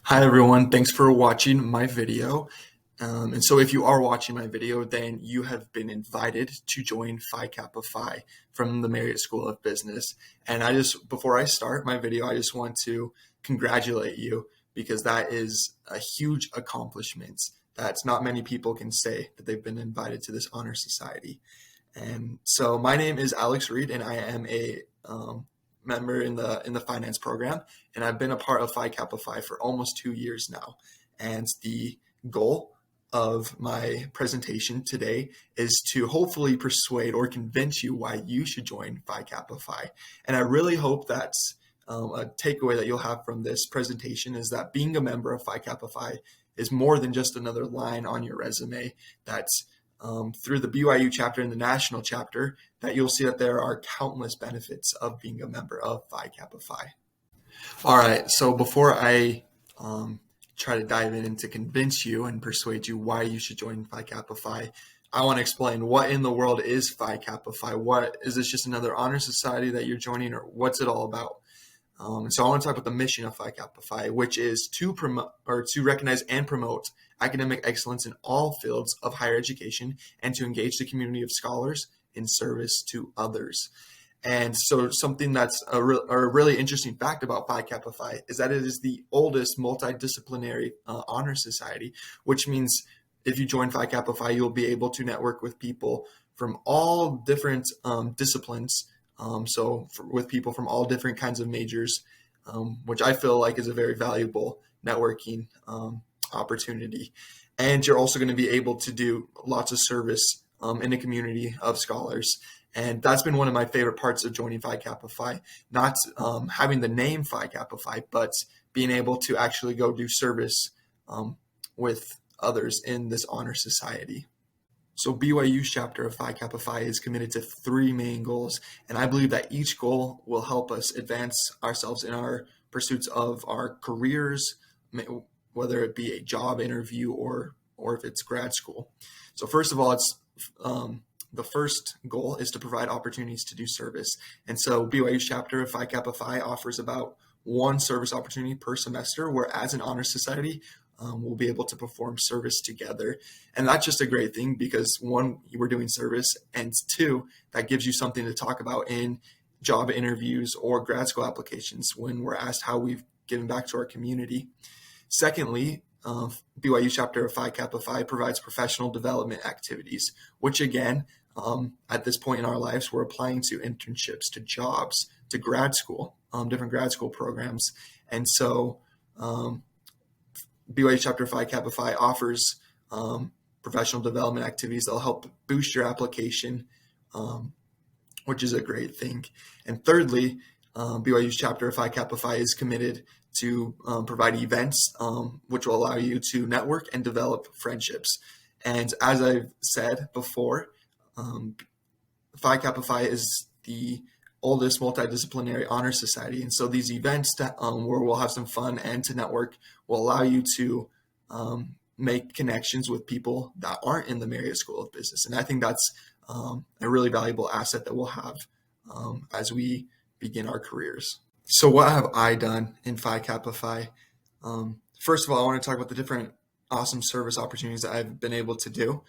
Hi everyone, thanks for watching my video. And so if you are watching my video, then you have been invited to join Phi Kappa Phi from the Marriott School of Business. And before I start my video, I just want to congratulate you because that is a huge accomplishment. That's not many people can say that they've been invited to this honor society. And so my name is Alex Reed, and I am a member in the finance program, and I've been a part of Phi Kappa Phi for almost 2 years now. And the goal of my presentation today is to hopefully persuade or convince you why you should join Phi Kappa Phi. And I really hope that a takeaway that you'll have from this presentation is that being a member of Phi Kappa Phi is more than just another line on your resume. That's through the BYU chapter and the national chapter, that you'll see that there are countless benefits of being a member of Phi Kappa Phi. All right, so before I try to dive in and to convince you and persuade you why you should join Phi Kappa Phi, I want to explain what in the world is Phi Kappa Phi. What is this, just another honor society that you're joining, or what's it all about? So I want to talk about the mission of Phi Kappa Phi, which is to promote or to recognize and promote academic excellence in all fields of higher education and to engage the community of scholars in service to others. And so something that's a really interesting fact about Phi Kappa Phi is that it is the oldest multidisciplinary honor society, which means if you join Phi Kappa Phi, you'll be able to network with people from all different disciplines. With people from all different kinds of majors, which I feel like is a very valuable networking opportunity. And you're also going to be able to do lots of service in a community of scholars. And that's been one of my favorite parts of joining Phi Kappa Phi, not having the name Phi Kappa Phi, but being able to actually go do service with others in this honor society. So BYU's chapter of Phi Kappa Phi is committed to three main goals, and I believe that each goal will help us advance ourselves in our pursuits of our careers, whether it be a job interview or if it's grad school. So first of all, it's the first goal is to provide opportunities to do service. And so BYU's chapter of Phi Kappa Phi offers about one service opportunity per semester, where as an honor society, we'll be able to perform service together. And that's just a great thing because one, we're doing service, and two, that gives you something to talk about in job interviews or grad school applications when we're asked how we've given back to our community. Secondly, BYU chapter of Phi Kappa Phi provides professional development activities, which again, at this point in our lives, we're applying to internships, to jobs, to grad school, different grad school programs. And so BYU chapter Phi Kappa Phi offers professional development activities that'll help boost your application, which is a great thing. And thirdly, BYU's chapter of Phi Kappa Phi is committed to provide events which will allow you to network and develop friendships. And as I've said before, Phi Kappa Phi is the oldest multidisciplinary honor society, and so these events where we'll have some fun and to network will allow you to make connections with people that aren't in the Marriott School of Business. And I think that's a really valuable asset that we'll have as we begin our careers. So what have I done in Phi Kappa Phi? First of all, I want to talk about the different awesome service opportunities that I've been able to do.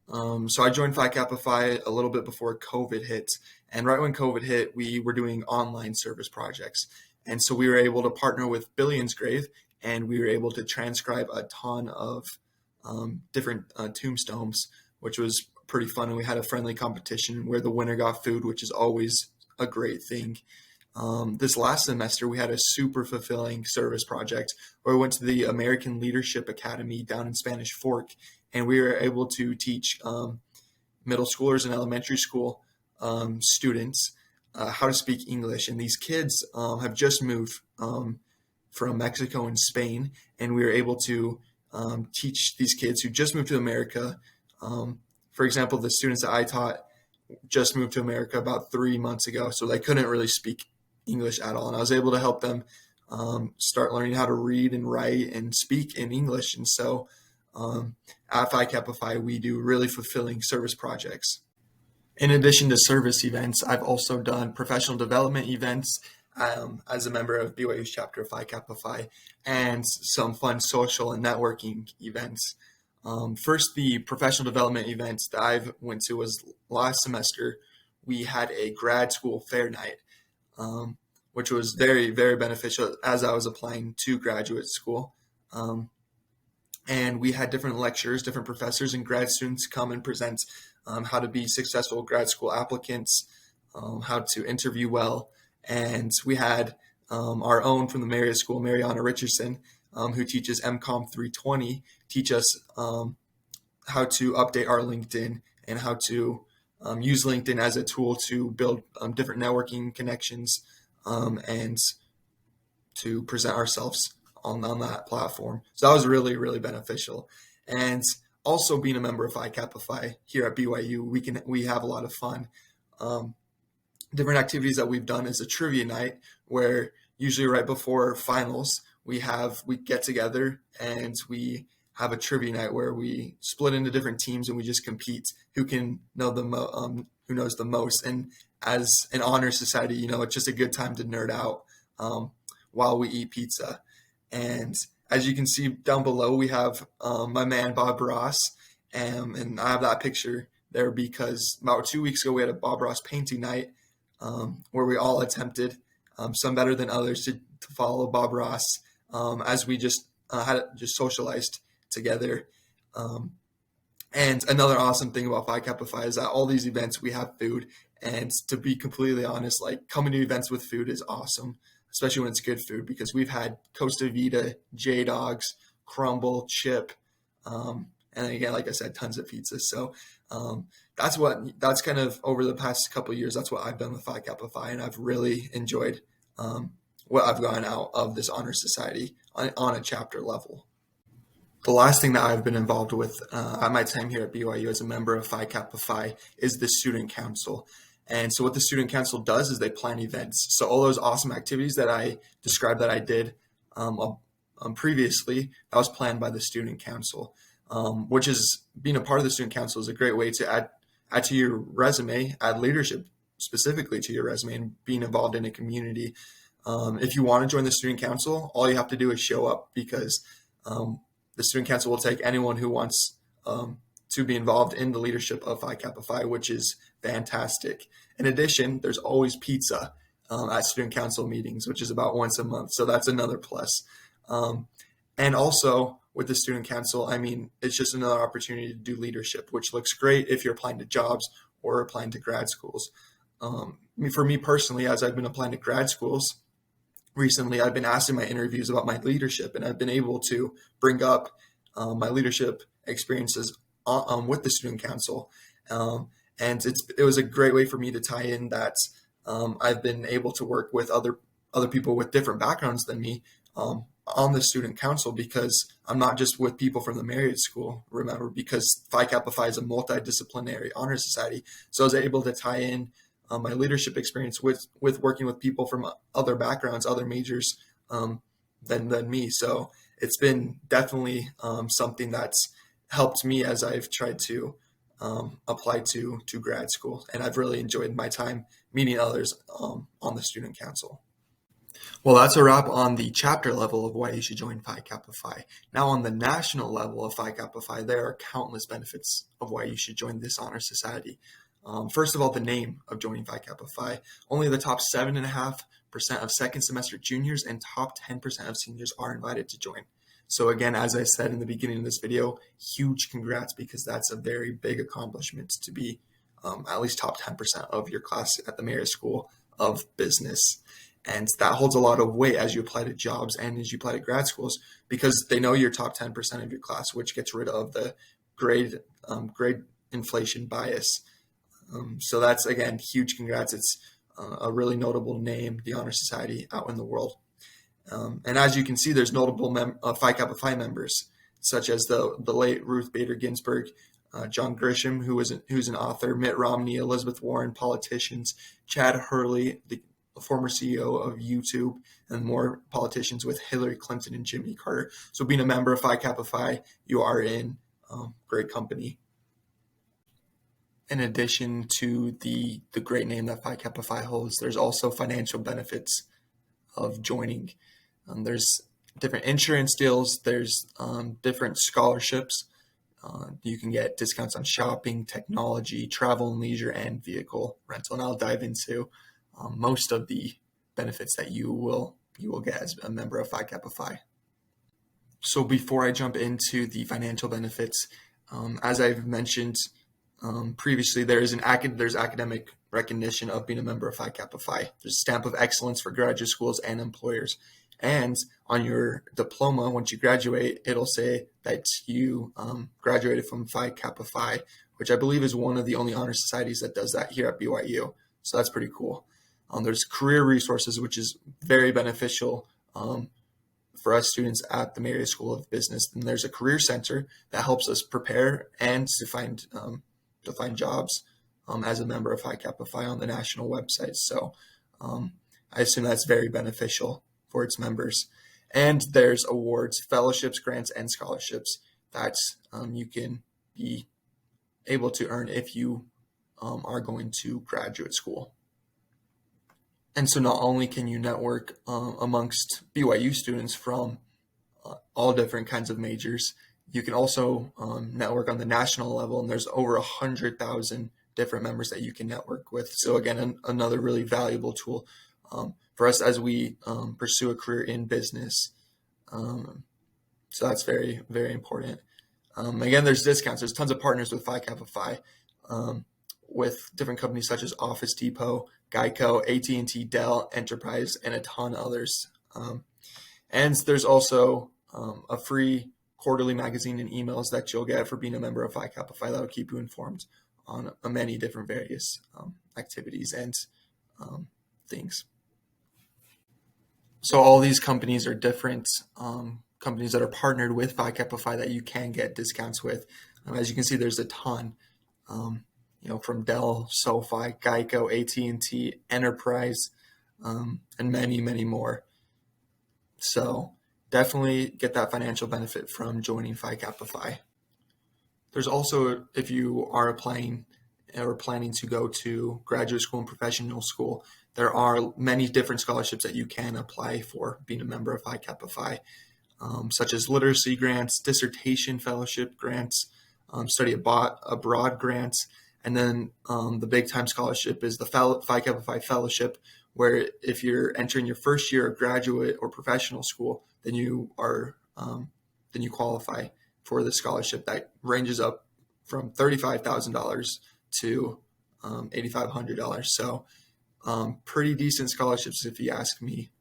So I joined Phi Kappa Phi a little bit before COVID hit. And right when COVID hit, we were doing online service projects. And so we were able to partner with Billionsgrave, and we were able to transcribe a ton of different tombstones, which was pretty fun. And we had a friendly competition where the winner got food, which is always a great thing. This last semester, we had a super fulfilling service project where we went to the American Leadership Academy down in Spanish Fork, and we were able to teach middle schoolers and elementary school students how to speak English. And these kids have just moved from Mexico and Spain, and we were able to teach these kids who just moved to America. For example, the students that I taught just moved to America about 3 months ago, so they couldn't really speak English at all. And I was able to help them start learning how to read and write and speak in English. And so at Phi Kappa Phi, we do really fulfilling service projects. In addition to service events, I've also done professional development events. as a member of BYU's chapter of Phi Kappa Phi, and some fun social and networking events. First, the professional development event that I went to was last semester. We had a grad school fair night, which was very, very beneficial as I was applying to graduate school. And we had different lecturers, different professors, and grad students come and present how to be successful grad school applicants, how to interview well. And we had our own from the Marriott School, Mariana Richardson, who teaches MCOM 320, teach us how to update our LinkedIn and how to use LinkedIn as a tool to build different networking connections and to present ourselves on that platform. So that was really, really beneficial. And also being a member of Phi Kappa Phi here at BYU, we have a lot of fun. Different activities that we've done is a trivia night where usually right before finals we get together and we have a trivia night where we split into different teams and we just compete who can know who knows the most. And as an honor society, it's just a good time to nerd out while we eat pizza. And as you can see down below, we have my man Bob Ross, and I have that picture there because about 2 weeks ago we had a Bob Ross painting night where we all attempted, some better than others, to follow Bob Ross as we just socialized together. And another awesome thing about Phi Kappa Phi is that all these events we have food, and to be completely honest, like coming to events with food is awesome, especially when it's good food, because we've had Costa Vida, J-Dogs, Crumble, Chip, and again, like I said, tons of pizza. So that's kind of over the past couple of years, that's what I've done with Phi Kappa Phi, and I've really enjoyed what I've gotten out of this honor society on a chapter level. The last thing that I've been involved with at my time here at BYU as a member of Phi Kappa Phi is the Student Council. And so what the Student Council does is they plan events. So all those awesome activities that I described that I did previously, that was planned by the Student Council, which is being a part of the Student Council is a great way to add to your resume, add leadership specifically to your resume, and being involved in a community. If you want to join the Student Council, all you have to do is show up, because the Student Council will take anyone who wants to be involved in the leadership of Phi Kappa Phi, which is fantastic. In addition, there's always pizza at Student Council meetings, which is about once a month. So that's another plus. And also with the Student Council, it's just another opportunity to do leadership, which looks great if you're applying to jobs or applying to grad schools. For me personally, as I've been applying to grad schools, recently I've been asked in my interviews about my leadership, and I've been able to bring up my leadership experiences with the Student Council. And it was a great way for me to tie in that I've been able to work with other people with different backgrounds than me on the Student Council, because I'm not just with people from the Marriott School, remember, because Phi Kappa Phi is a multidisciplinary honor society. So I was able to tie in my leadership experience with working with people from other backgrounds, other majors than me. So it's been definitely something that's helped me as I've tried to apply to grad school. And I've really enjoyed my time meeting others on the Student Council. Well, that's a wrap on the chapter level of why you should join Phi Kappa Phi. Now, on the national level of Phi Kappa Phi, there are countless benefits of why you should join this honor society. First of all, the name of joining Phi Kappa Phi. Only the top 7.5% of second semester juniors and top 10% of seniors are invited to join. So again, as I said in the beginning of this video, huge congrats, because that's a very big accomplishment to be at least top 10% of your class at the Marriott School of Business. And that holds a lot of weight as you apply to jobs and as you apply to grad schools, because they know you're top 10% of your class, which gets rid of the grade inflation bias. So that's, again, huge congrats. It's a really notable name, the Honor Society, out in the world. And as you can see, there's notable Phi Kappa Phi members, such as the late Ruth Bader Ginsburg, John Grisham, who's an author, Mitt Romney, Elizabeth Warren, politicians, Chad Hurley, the former CEO of YouTube, and more politicians with Hillary Clinton and Jimmy Carter. So being a member of Phi Kappa Phi, you are in great company. In addition to the great name that Phi Kappa Phi holds, there's also financial benefits of joining. There's different insurance deals, there's different scholarships. You can get discounts on shopping, technology, travel and leisure, and vehicle rental. And I'll dive into most of the benefits that you will get as a member of Phi Kappa Phi. So before I jump into the financial benefits, as I've mentioned previously, there's academic recognition of being a member of Phi Kappa Phi. There's a stamp of excellence for graduate schools and employers. And on your diploma, once you graduate, it'll say that you graduated from Phi Kappa Phi, which I believe is one of the only honor societies that does that here at BYU. So that's pretty cool. There's career resources, which is very beneficial for us students at the Marriott School of Business. And there's a career center that helps us prepare and to find jobs as a member of Phi Kappa Phi on the national website. So I assume that's very beneficial for its members. And there's awards, fellowships, grants, and scholarships that you can be able to earn if you are going to graduate school. And so not only can you network amongst BYU students from all different kinds of majors, you can also network on the national level, and there's over 100,000 different members that you can network with. So again, another really valuable tool for us as we pursue a career in business. So that's very, very important. Again, there's discounts. There's tons of partners with Phi Kappa Phi with different companies such as Office Depot, Geico, AT&T, Dell, Enterprise, and a ton of others. And there's also a free quarterly magazine and emails that you'll get for being a member of Phi Kappa Phi that will keep you informed on many different various activities and things. So all these companies are different companies that are partnered with Phi Kappa Phi that you can get discounts with. As you can see, there's a ton, from Dell, SoFi, Geico, AT&T, Enterprise, and many, many more. So definitely get that financial benefit from joining Phi Kappa Phi. There's also, if you are applying or planning to go to graduate school and professional school, there are many different scholarships that you can apply for being a member of Phi Kappa Phi, such as literacy grants, dissertation fellowship grants, study abroad grants, and then the big time scholarship is the Phi Kappa Phi fellowship, where if you're entering your first year of graduate or professional school, then you qualify for the scholarship that ranges up from $35,000 to $8,500. So pretty decent scholarships if you ask me.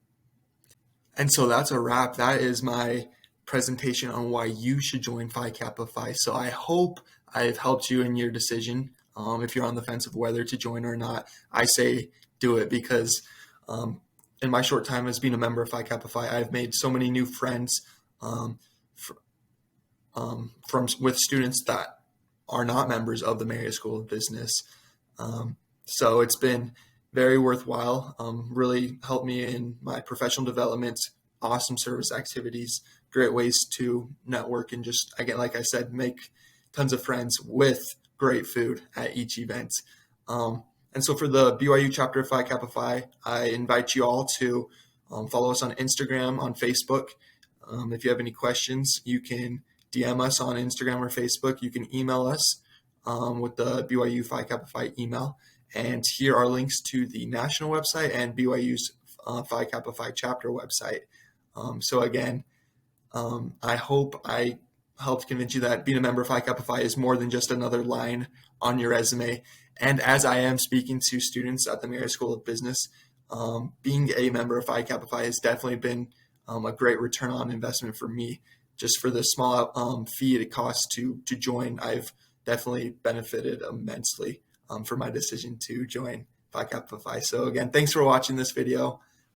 And so that's a wrap. That is my presentation on why you should join Phi Kappa Phi. So I hope I've helped you in your decision. If you're on the fence of whether to join or not, I say do it, because in my short time as being a member of Phi Kappa Phi, I've made so many new friends with students that are not members of the Marriott School of Business. So it's been very worthwhile, really helped me in my professional development, awesome service activities, great ways to network, and just, again, like I said, make tons of friends with great food at each event. And so for the BYU chapter of Phi Kappa Phi, I invite you all to follow us on Instagram, on Facebook. If you have any questions, you can DM us on Instagram or Facebook. You can email us with the BYU Phi Kappa Phi email. And here are links to the national website and BYU's Phi Kappa Phi chapter website. So again, I hope I helped convince you that being a member of Phi Kappa Phi is more than just another line on your resume. And as I am speaking to students at the Marriott School of Business, being a member of Phi Kappa Phi has definitely been a great return on investment for me. Just for the small fee it costs to join, I've definitely benefited immensely for my decision to join Phi Kappa Phi. So again, thanks for watching this video.